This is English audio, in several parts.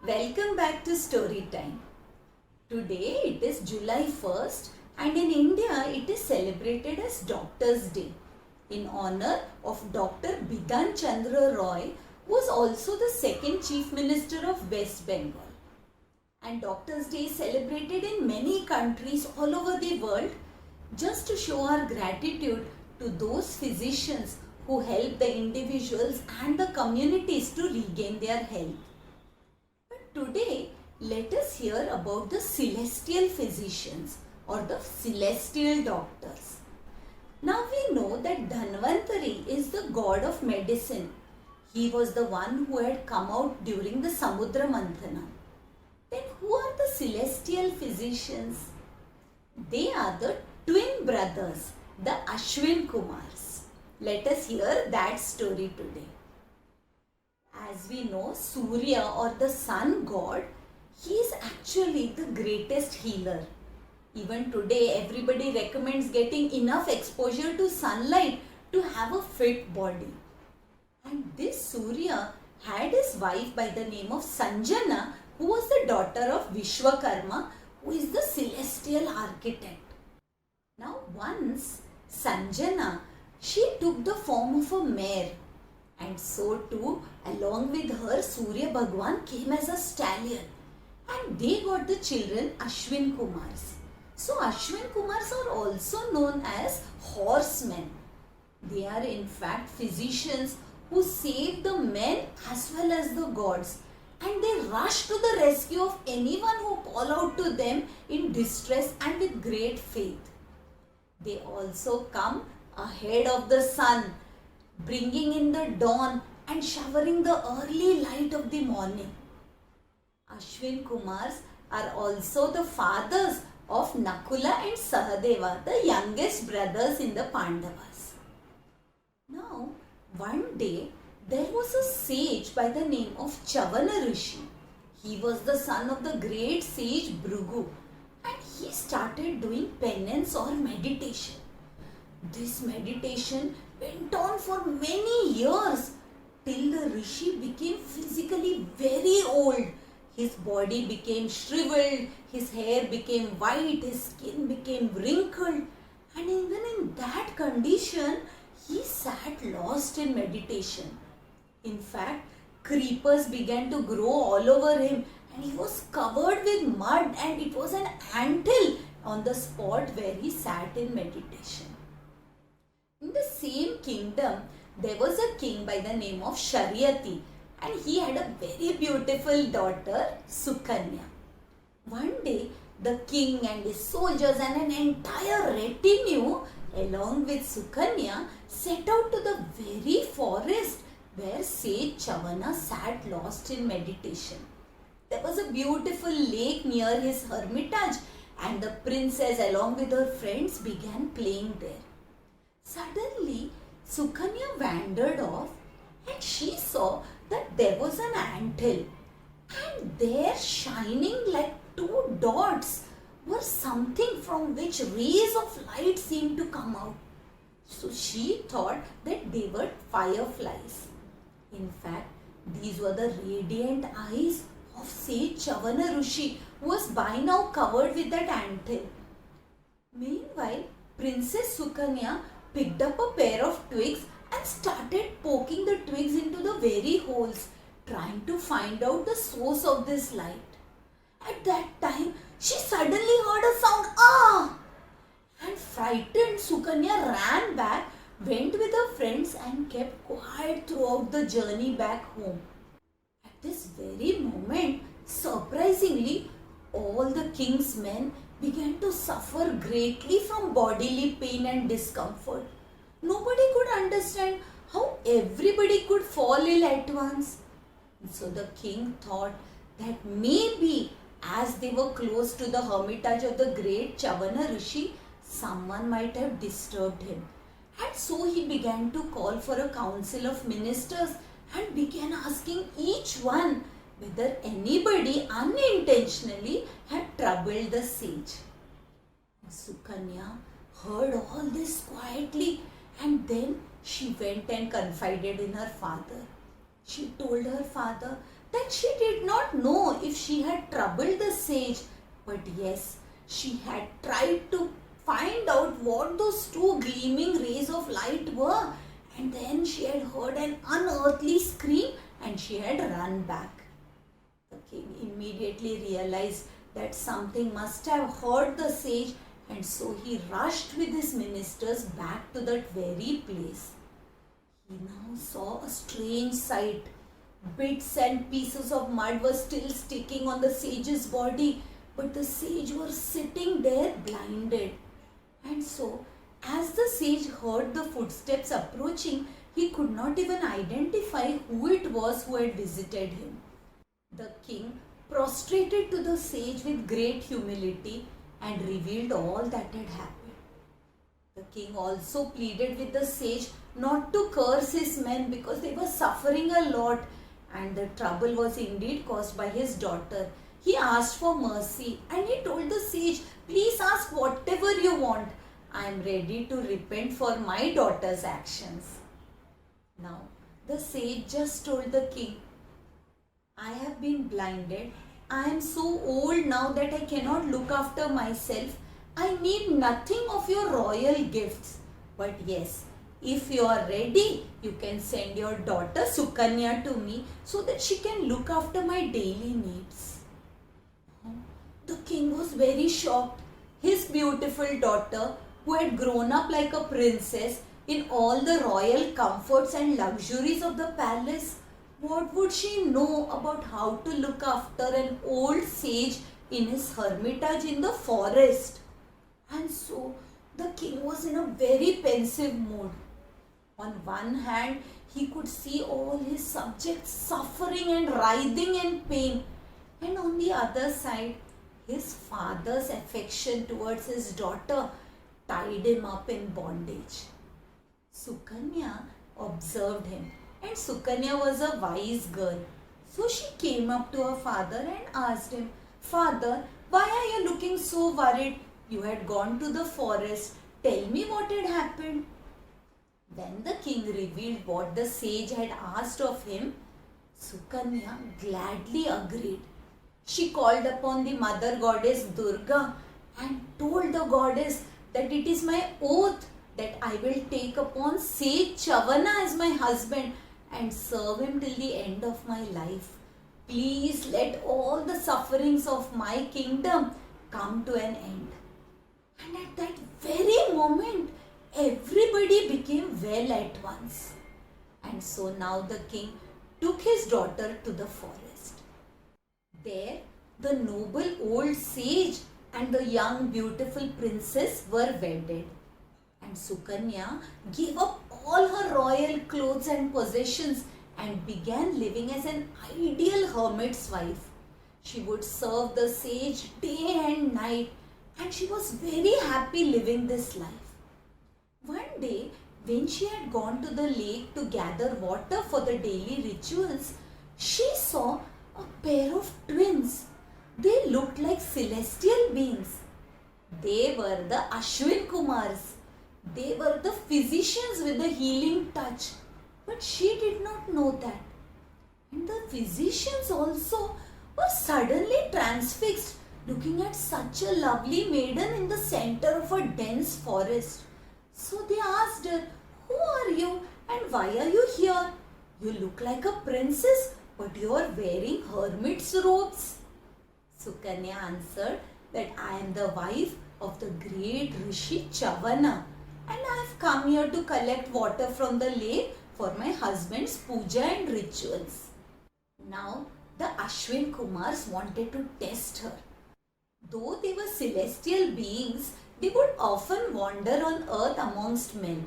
Welcome back to Story Time. Today it is July 1st and in India it is celebrated as Doctor's Day in honor of Dr. Bidhan Chandra Roy, who was also the second Chief Minister of West Bengal. And Doctor's Day is celebrated in many countries all over the world just to show our gratitude to those physicians who help the individuals and the communities to regain their health. Today, let us hear about the celestial physicians or the celestial doctors. Now we know that Dhanvantari is the god of medicine. He was the one who had come out during the Samudra Manthana. Then who are the celestial physicians? They are the twin brothers, the Ashwin Kumars. Let us hear that story today. As we know, Surya or the sun god, he is actually the greatest healer. Even today, everybody recommends getting enough exposure to sunlight to have a fit body. And this Surya had his wife by the name of Sanjana, who was the daughter of Vishwakarma, who is the celestial architect. Now once Sanjana, she took the form of a mare. And so too, along with her, Surya Bhagwan came as a stallion. And they got the children Ashwin Kumars. So Ashwin Kumars are also known as horsemen. They are in fact physicians who save the men as well as the gods. And they rush to the rescue of anyone who call out to them in distress and with great faith. They also come ahead of the sun, bringing in the dawn and showering the early light of the morning. Ashwin Kumars are also the fathers of Nakula and Sahadeva, the youngest brothers in the Pandavas. Now, one day there was a sage by the name of Chavana Rishi. He was the son of the great sage Bhrigu, and he started doing penance or meditation. This meditation went on for many years till the Rishi became physically very old. His body became shriveled, his hair became white, his skin became wrinkled, and even in that condition, he sat lost in meditation. In fact, creepers began to grow all over him, and he was covered with mud, and it was an anthill on the spot where he sat in meditation. In the same kingdom, there was a king by the name of Sharyati, and he had a very beautiful daughter, Sukanya. One day, the king and his soldiers and an entire retinue, along with Sukanya, set out to the very forest where sage Chavana sat lost in meditation. There was a beautiful lake near his hermitage, and the princess, along with her friends, began playing there. Suddenly, Sukanya wandered off and she saw that there was an anthill, and there, shining like two dots, were something from which rays of light seemed to come out. So she thought that they were fireflies. In fact, these were the radiant eyes of sage Chavana Rishi, who was by now covered with that anthill. Meanwhile, Princess Sukanya picked up a pair of twigs and started poking the twigs into the very holes, trying to find out the source of this light. At that time, she suddenly heard a sound, "Ah!" And frightened, Sukanya ran back, went with her friends and kept quiet throughout the journey back home. At this very moment, surprisingly, all the king's men began to suffer greatly from bodily pain and discomfort. Nobody could understand how everybody could fall ill at once. So the king thought that maybe as they were close to the hermitage of the great Chavana Rishi, someone might have disturbed him. And so he began to call for a council of ministers and began asking each one whether anybody unintentionally had troubled the sage. Sukanya heard all this quietly, and then she went and confided in her father. She told her father that she did not know if she had troubled the sage, but yes, she had tried to find out what those two gleaming rays of light were, and then she had heard an unearthly scream and she had run back. The king immediately realized that something must have hurt the sage, and so he rushed with his ministers back to that very place. He now saw a strange sight. Bits and pieces of mud were still sticking on the sage's body, but the sage was sitting there blinded. And so, as the sage heard the footsteps approaching, he could not even identify who it was who had visited him. The king prostrated to the sage with great humility and revealed all that had happened. The king also pleaded with the sage not to curse his men because they were suffering a lot, and the trouble was indeed caused by his daughter. He asked for mercy and he told the sage, "Please ask whatever you want. I am ready to repent for my daughter's actions." Now, the sage just told the king, "I have been blinded. I am so old now that I cannot look after myself. I need nothing of your royal gifts. But yes, if you are ready, you can send your daughter Sukanya to me so that she can look after my daily needs." The king was very shocked. His beautiful daughter, who had grown up like a princess in all the royal comforts and luxuries of the palace, what would she know about how to look after an old sage in his hermitage in the forest? And so the king was in a very pensive mood. On one hand, he could see all his subjects suffering and writhing in pain, and on the other side, his father's affection towards his daughter tied him up in bondage. Sukanya observed him, and Sukanya was a wise girl. So she came up to her father and asked him, "Father, why are you looking so worried? You had gone to the forest. Tell me what had happened." When the king revealed what the sage had asked of him, Sukanya gladly agreed. She called upon the mother goddess Durga and told the goddess that it is my oath that I will take upon sage Chavana as my husband and serve him till the end of my life. Please let all the sufferings of my kingdom come to an end. And at that very moment, everybody became well at once. And so now the king took his daughter to the forest. There, the noble old sage and the young beautiful princess were wedded. And Sukanya gave up all her royal clothes and possessions and began living as an ideal hermit's wife. She would serve the sage day and night, and she was very happy living this life. One day, when she had gone to the lake to gather water for the daily rituals, she saw a pair of twins. They looked like celestial beings. They were the Ashwin Kumars. They were the physicians with the healing touch. But she did not know that. And the physicians also were suddenly transfixed, looking at such a lovely maiden in the center of a dense forest. So they asked her, "Who are you and why are you here? You look like a princess, but you are wearing hermit's robes." Sukanya answered that I am the wife of the great Rishi Chavana, and I have come here to collect water from the lake for my husband's puja and rituals. Now the Ashwin Kumars wanted to test her. Though they were celestial beings, they would often wander on earth amongst men.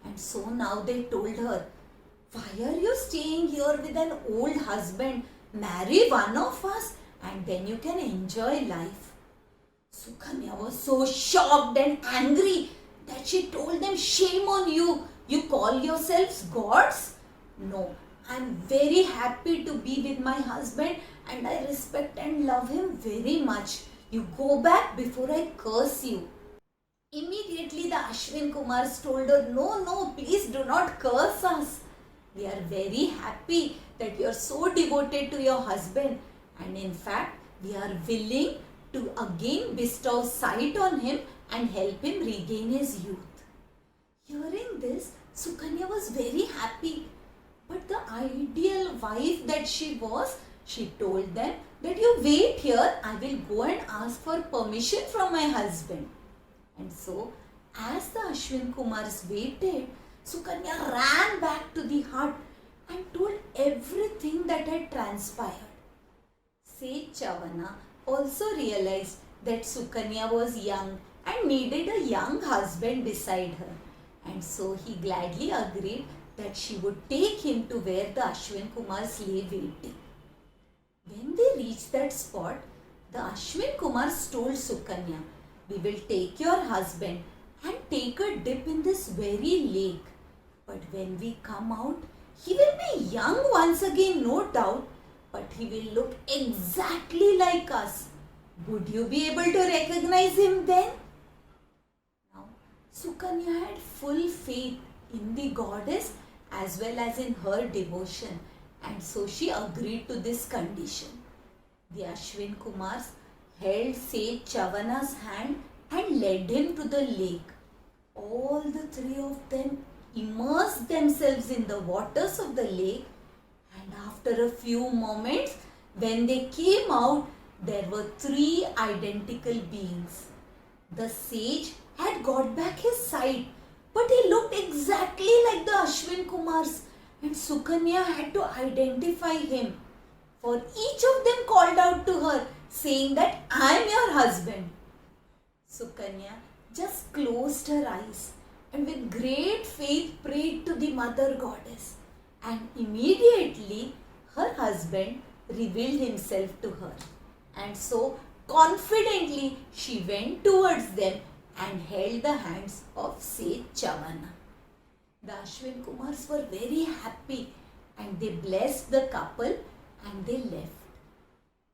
And so now they told her, "Why are you staying here with an old husband? Marry one of us and then you can enjoy life." Sukanya was so shocked and angry that she told them, "Shame on you! You call yourselves gods? No, I am very happy to be with my husband and I respect and love him very much. You go back before I curse you." Immediately the Ashwin Kumars told her, "No, please do not curse us." We are very happy that you are so devoted to your husband, and in fact, we are willing to again bestow sight on him and help him regain his youth. Hearing this, Sukanya was very happy. But the ideal wife that she was, she told them that you wait here, I will go and ask for permission from my husband. And so, as the Ashwin Kumars waited, Sukanya ran back to the hut and told everything that had transpired. Seth Chavana also realized that Sukanya was young and needed a young husband beside her. And so he gladly agreed that she would take him to where the Ashwin Kumars lay waiting. When they reached that spot, the Ashwin Kumars told Sukanya, we will take your husband and take a dip in this very lake. But when we come out, he will be young once again, no doubt, but he will look exactly like us. Would you be able to recognize him then? Now, Sukanya had full faith in the goddess as well as in her devotion, and so she agreed to this condition. The Ashwin Kumars held Seth Chavana's hand and led him to the lake. All the three of them immersed themselves in the waters of the lake, and after a few moments, when they came out, there were three identical beings. The sage had got back his sight, but he looked exactly like the Ashwin Kumars, and Sukanya had to identify him. For each of them called out to her, saying that I am your husband. Sukanya just closed her eyes and with great faith prayed to the mother goddess, and immediately her husband revealed himself to her. And so confidently she went towards them and held the hands of Seth Chavana. The Ashwin Kumars were very happy and they blessed the couple and they left.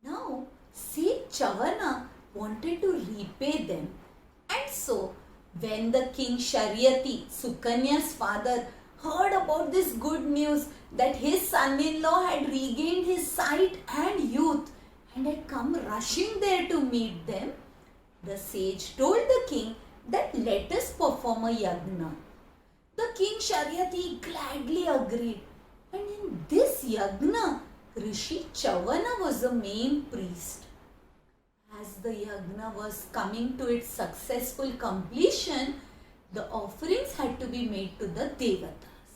Now Seth Chavana wanted to repay them, and so when the king Sharyati, Sukanya's father, heard about this good news that his son-in-law had regained his sight and youth and had come rushing there to meet them, the sage told the king that let us perform a yagna. The king Sharyati gladly agreed, and in this yagna, Rishi Chavana was the main priest. As the yagna was coming to its successful completion, the offerings had to be made to the devatas.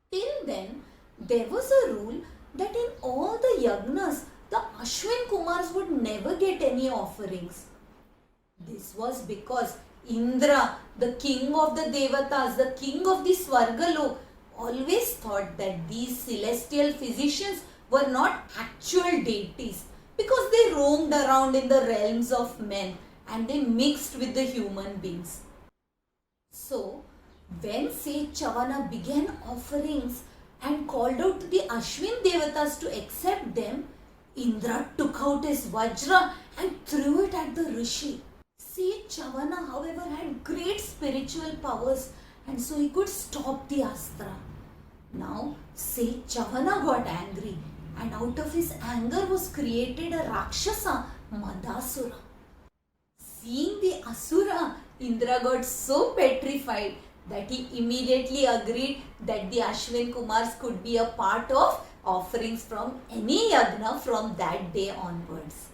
Till then, there was a rule that in all the yagnas, the Ashwin Kumars would never get any offerings. This was because Indra, the king of the devatas, the king of the Swargalok, always thought that these celestial physicians were not actual deities, because they roamed around in the realms of men and they mixed with the human beings. So, when Seth Chavana began offerings and called out to the Ashwin Devatas to accept them, Indra took out his Vajra and threw it at the Rishi. Seth Chavana, however, had great spiritual powers, and so he could stop the Astra. Now, Seth Chavana got angry, and out of his anger was created a Rakshasa, Madasura. Seeing the Asura, Indra got so petrified that he immediately agreed that the Ashwin Kumars could be a part of offerings from any yagna from that day onwards.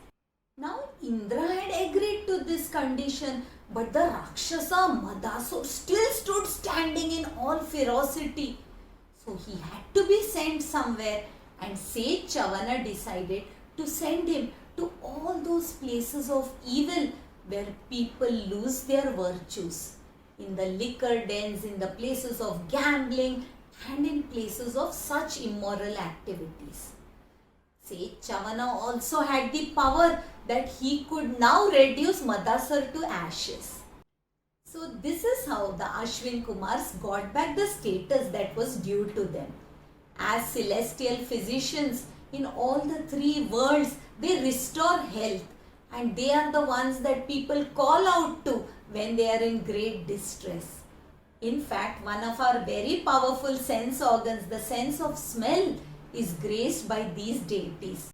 Now Indra had agreed to this condition, but the Rakshasa Madasura still stood standing in all ferocity. So he had to be sent somewhere, and Seth Chavana decided to send him to all those places of evil where people lose their virtues. In the liquor dens, in the places of gambling, and in places of such immoral activities. Seth Chavana also had the power that he could now reduce Madasur to ashes. So this is how the Ashwin Kumars got back the status that was due to them. As celestial physicians in all the three worlds, they restore health, and they are the ones that people call out to when they are in great distress. In fact, one of our very powerful sense organs, the sense of smell, is graced by these deities.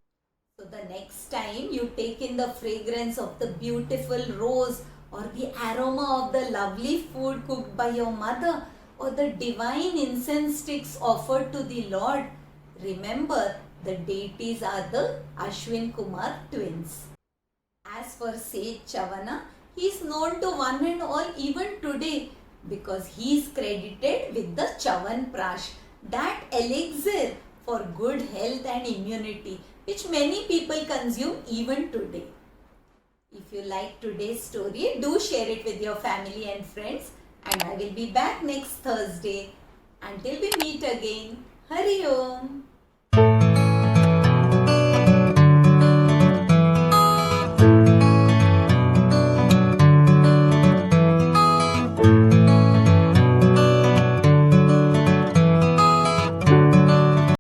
So the next time you take in the fragrance of the beautiful rose or the aroma of the lovely food cooked by your mother or the divine incense sticks offered to the Lord, remember the deities are the Ashwin Kumar twins. As for Sage Chavana, he is known to one and all even today because he is credited with the Chavan Prash, that elixir for good health and immunity which many people consume even today. If you like today's story, do share it with your family and friends, and I will be back next Thursday. Until we meet again, Hari Om.